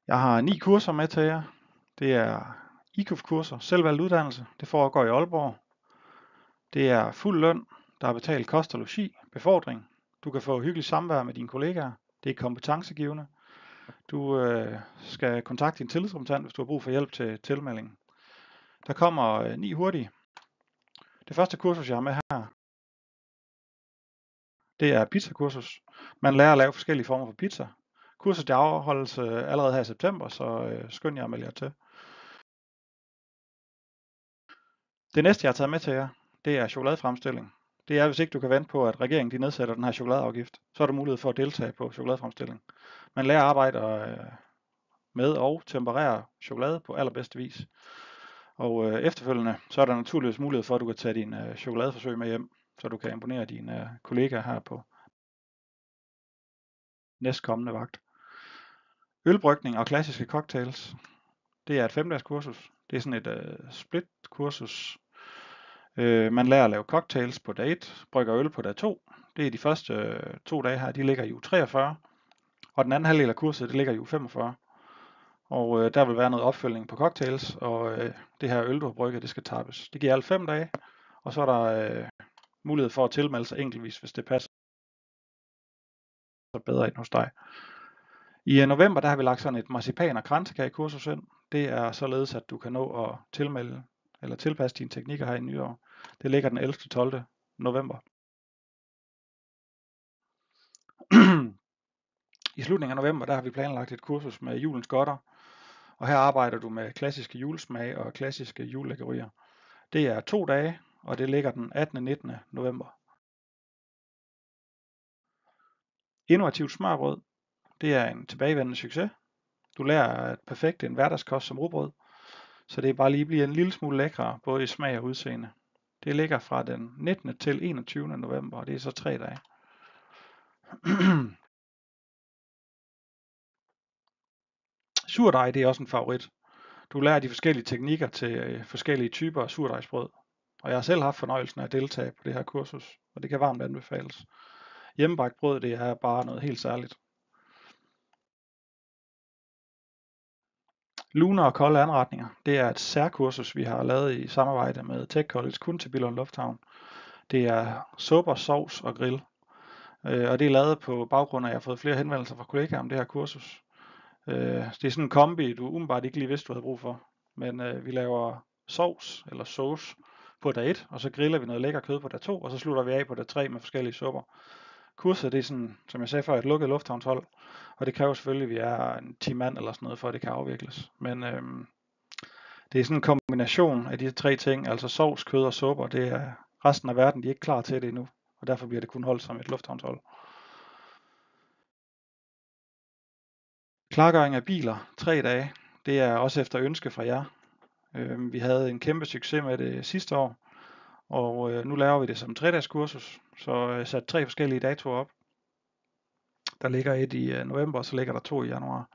Jeg har 9 kurser med til jer. Det er IKUF-kurser, selvvalgt uddannelse. Det foregår i Aalborg. Det er fuld løn, der er betalt kost og logi, befordring. Du kan få hyggelig samvær med dine kollegaer. Det er kompetencegivende. Du skal kontakte din tillidsrepræsentant, hvis du har brug for hjælp til tilmeldingen. Der kommer 9 hurtige. Det første kursus, jeg har med her, det er pizzakursus. Man lærer at lave forskellige former for pizza. Kurset det afholdes allerede her i september, så skynd jer at melde jer til. Det næste, jeg har taget med til jer, det er chokoladefremstilling. Det er, hvis ikke du kan vente på, at regeringen de nedsætter den her chokoladeafgift, så er der mulighed for at deltage på chokoladefremstilling. Man lærer at arbejde med og temperere chokolade på allerbedste vis. Og efterfølgende, så er der naturligvis mulighed for, at du kan tage dine chokoladeforsøg med hjem, så du kan imponere dine kollegaer her på næstkommende vagt. Ølbrygning og klassiske cocktails, det er et 5-dages kursus. Det er sådan et split kursus. Man lærer at lave cocktails på dag 1, brygger øl på dag 2. Det er de første 2 dage her, de ligger i uge 43. Og den anden halvdel af kurset, det ligger i uge 45. Og der vil være noget opfølgning på cocktails, og det her øl, du har brygget, det skal tappes. Det giver alt 5 dage, og så er der mulighed for at tilmelde sig enkeltvis, hvis det passer bedre ind hos dig. I november, der har vi lagt sådan et marcipan- og kransekagekursus ind. Det er således, at du kan nå at tilmelde eller tilpasse dine teknikker her i nyår. Det ligger den 11. til 12. november. I slutningen af november, der har vi planlagt et kursus med julens godter, og her arbejder du med klassiske julesmage og klassiske julelækkerier. Det er 2 dage, og det ligger den 18. og 19. november. Innovativt smørbrød, det er en tilbagevendende succes. Du lærer at perfekte en hverdagskost som rugbrød, så det bare lige bliver en lille smule lækre, både i smag og udseende. Det ligger fra den 19. til 21. november, og det er så 3 dage. Surdej, det er også en favorit. Du lærer de forskellige teknikker til forskellige typer af surdejsbrød. Og jeg har selv haft fornøjelsen af at deltage på det her kursus, og det kan varmt anbefales. Hjemmebagt brød, det er bare noget helt særligt. Luner og kolde anretninger, det er et særkursus, vi har lavet i samarbejde med Tech College, kun til Billund Lufthavn. Det er supper, sovs og grill. Og det er lavet på baggrund af, at jeg har fået flere henvendelser fra kollegaer om det her kursus. Det er sådan en kombi, du umiddelbart ikke lige vidste, du havde brug for. Men vi laver sovs eller sauce på dag 1, og så griller vi noget lækker kød på dag 2, og så slutter vi af på dag 3 med forskellige supper. Kurset, det er sådan, som jeg sagde før, et lukket lufthavnshold, og det kræver selvfølgelig, at vi er en 10 mand eller sådan noget, for at det kan afvikles. Men det er sådan en kombination af de 3 ting, altså sovs, kød og supper. Det er resten af verden, de er ikke klar til det endnu, og derfor bliver det kun holdt som et lufthavnshold. Klargøring af biler, 3 dage. Det er også efter ønske fra jer. Vi havde en kæmpe succes med det sidste år, og nu laver vi det som 3-dages kursus, så jeg sat 3 forskellige datoer op. Der ligger et i november, og så ligger der 2 i januar.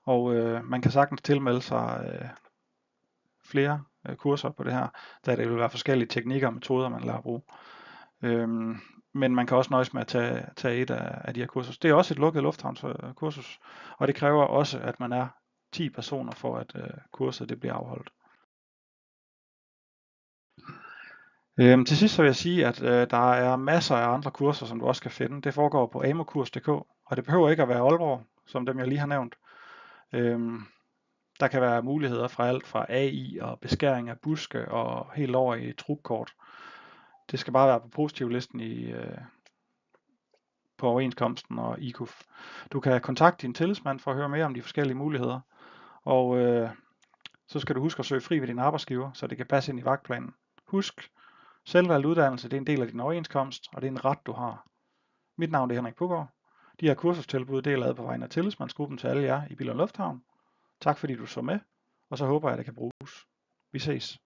Og man kan sagtens tilmelde sig flere kurser på det her, da det vil være forskellige teknikker og metoder, man lærer at bruge. Men man kan også nøjes med at tage et af de her kurser. Det er også et lukket lufthavnskursus, og det kræver også, at man er 10 personer for, at kurset det bliver afholdt. Til sidst så vil jeg sige, at der er masser af andre kurser, som du også kan finde. Det foregår på amokurs.dk, og det behøver ikke at være Aalborg, som dem jeg lige har nævnt. Der kan være muligheder fra alt fra AI og beskæring af buske og helt over i trukkort. Det skal bare være på positivlisten på overenskomsten og IKUF. Du kan kontakte din tillidsmand for at høre mere om de forskellige muligheder. Og så skal du huske at søge fri ved din arbejdsgiver, så det kan passe ind i vagtplanen. Husk, selvvalgt uddannelse, det er en del af din overenskomst, og det er en ret, du har. Mit navn er Henrik Puggaard. De her kursustilbud, det er lavet på vegne af tillidsmandsgruppen til alle jer i Billund Lufthavn. Tak fordi du så med, og så håber jeg, at det kan bruges. Vi ses.